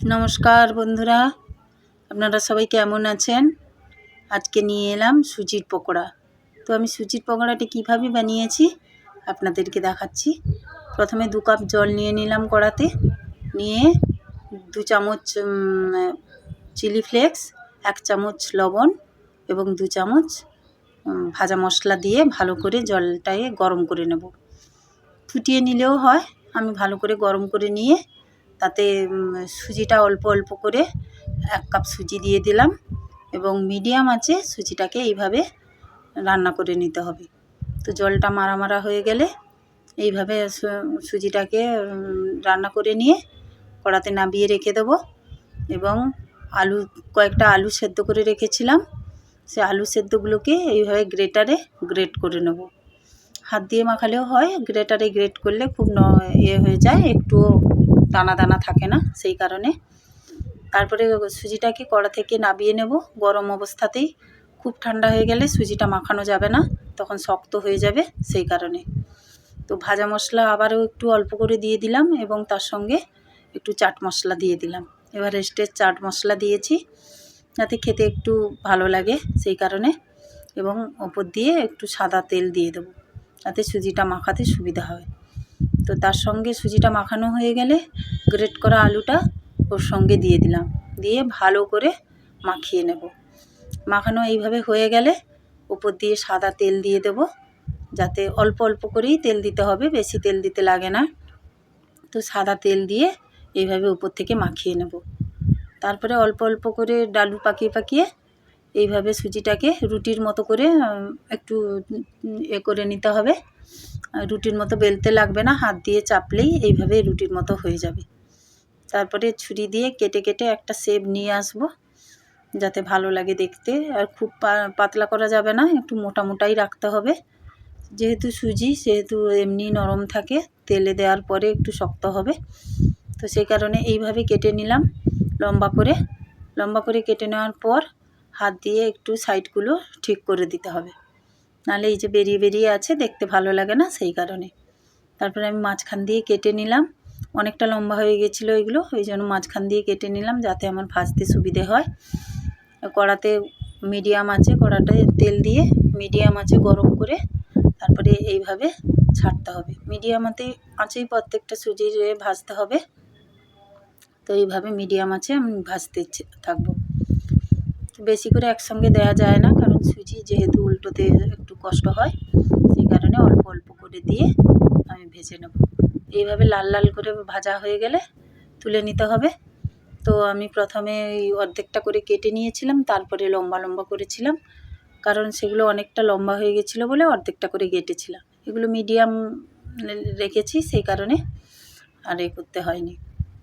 নমস্কার বন্ধুরা, আপনারা সবাই কেমন আছেন? আজকে নিয়ে এলাম সুজির পকোড়া। তো আমি সুজির পকোড়াটা কীভাবে বানিয়েছি আপনাদেরকে দেখাচ্ছি। প্রথমে 2 কাপ জল নিয়ে নিলাম কড়াতে, নিয়ে 2 চামচ চিলি ফ্লেক্স, 1 চামচ লবণ এবং 2 চামচ ভাজা মশলা দিয়ে ভালো করে জলটাকে গরম করে নেব। ফুটিয়ে নিলেও হয়, আমি ভালো করে গরম করে নিয়ে তাতে সুজিটা অল্প অল্প করে 1 কাপ সুজি দিয়ে দিলাম এবং মিডিয়াম আঁচে সুজিটাকে এইভাবে রান্না করে নিতে হবে। তো জলটা মারা মারা হয়ে গেলে এইভাবে সুজিটাকে রান্না করে নিয়ে কড়াতে নামিয়ে রেখে দেবো এবং কয়েকটা আলু সেদ্ধ করে রেখেছিলাম, সে আলু সেদ্ধগুলোকে এইভাবে গ্রেটারে গ্রেট করে নেব। হাত দিয়ে মাখালেও হয়, গ্রেটারে গ্রেট করলে খুব হয়ে যায়, একটু দানা দানা থাকে না, সেই কারণে। তারপরে সুজিটাকে কড়া থেকে নামিয়ে নেব গরম অবস্থাতেই। খুব ঠান্ডা হয়ে গেলে সুজিটা মাখানো যাবে না, তখন শক্ত হয়ে যাবে, সেই কারণে। তো ভাজা মশলা আবারও একটু অল্প করে দিয়ে দিলাম এবং তার সঙ্গে একটু চাট মশলা দিয়ে দিলাম। এভারেস্টের চাট মশলা দিয়েছি যাতে খেতে একটু ভালো লাগে, সেই কারণে। এবং ওপর দিয়ে একটু সাদা তেল দিয়ে দেবো যাতে সুজিটা মাখাতে সুবিধা হয়। তো তার সঙ্গে সুজিটা মাখানো হয়ে গেলে গ্রেট করা আলুটা ওর সঙ্গে দিয়ে দিলাম, দিয়ে ভালো করে মাখিয়ে নেব। মাখানো এইভাবে হয়ে গেলে ওপর দিয়ে সাদা তেল দিয়ে দেব, যাতে অল্প অল্প করেই তেল দিতে হবে, বেশি তেল দিতে লাগে না। তো সাদা তেল দিয়ে এইভাবে উপর থেকে মাখিয়ে নেব। তারপরে অল্প অল্প করে ডালু পাকিয়ে পাকিয়ে এইভাবে সুজিটাকে রুটির মতো করে একটু করে নিতে হবে। রুটির মতো বেলতে লাগবে না, হাত দিয়ে চাপলেই এইভাবে রুটির মতো হয়ে যাবে। তারপরে ছুরি দিয়ে কেটে কেটে একটা শেপ নিয়ে আসব যাতে ভালো লাগে দেখতে। আর খুব পাতলা করা যাবে না, একটু মোটা মোটাই রাখতে হবে। যেহেতু সুজি সেহেতু এমনি নরম থাকে, তেলে দেওয়ার পরে একটু শক্ত হবে। তো সেই কারণে এইভাবে কেটে নিলাম লম্বা করে কেটে নেওয়ার পর হাত দিয়ে একটু সাইডগুলো ঠিক করে দিতে হবে, নাহলে এই যে বেরিয়ে বেরিয়ে আছে দেখতে ভালো লাগে না, সেই কারণে। তারপরে আমি মাঝখান দিয়ে কেটে নিলাম, অনেকটা লম্বা হয়ে গেছিলো এগুলো, ওই জন্য মাঝখান দিয়ে কেটে নিলাম যাতে আমার ভাজতে সুবিধে হয়। কড়াতে মিডিয়াম আছে, কড়াটায় তেল দিয়ে মিডিয়াম আছে গরম করে তারপরে এইভাবে ছাড়তে হবে। মিডিয়াম আঁচেই প্রত্যেকটা সুজি ভাজতে হবে। তো এইভাবে মিডিয়াম আছে আমি ভাজতে থাকবো। বেশি করে একসঙ্গে দেওয়া যায় না, কারণ সুজি যেহেতু উল্টোতে একটু কষ্ট হয়, সেই কারণে অল্প অল্প করে দিয়ে আমি ভেজে নেব। এইভাবে লাল লাল করে ভাজা হয়ে গেলে তুলে নিতে হবে। তো আমি প্রথমে অর্ধেকটা করে কেটে নিয়েছিলাম, তারপরে লম্বা লম্বা করেছিলাম, কারণ সেগুলো অনেকটা লম্বা হয়ে গেছিলো বলে অর্ধেকটা করে কেটেছিলাম। এগুলো মিডিয়াম রেখেছি, সেই কারণে আর করতে হয়নি।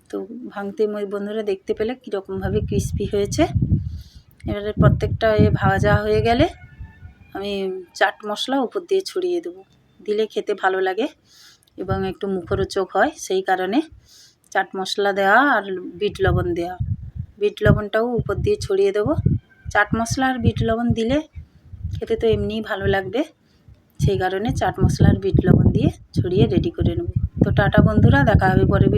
তো ভাঙতে বন্ধুরা দেখতে পেলে কীরকমভাবে ক্রিস্পি হয়েছে। এবারে প্রত্যেকটা ভাজা হয়ে গেলে আমি চাট মশলা উপর দিয়ে ছড়িয়ে দেবো, দিলে খেতে ভালো লাগে এবং একটু মুখরোচক হয়, সেই কারণে চাট মশলা দেওয়া আর বিট লবণ দেওয়া। বিট লবণটাও উপর দিয়ে ছড়িয়ে দেবো। চাট মশলা আর বিট লবণ দিলে খেতে তো এমনিই ভালো লাগবে, সেই কারণে চাট মশলা আর বিট লবণ দিয়ে ছড়িয়ে রেডি করে নেব। তো টাটা বন্ধুরা, দেখা হবে পরে।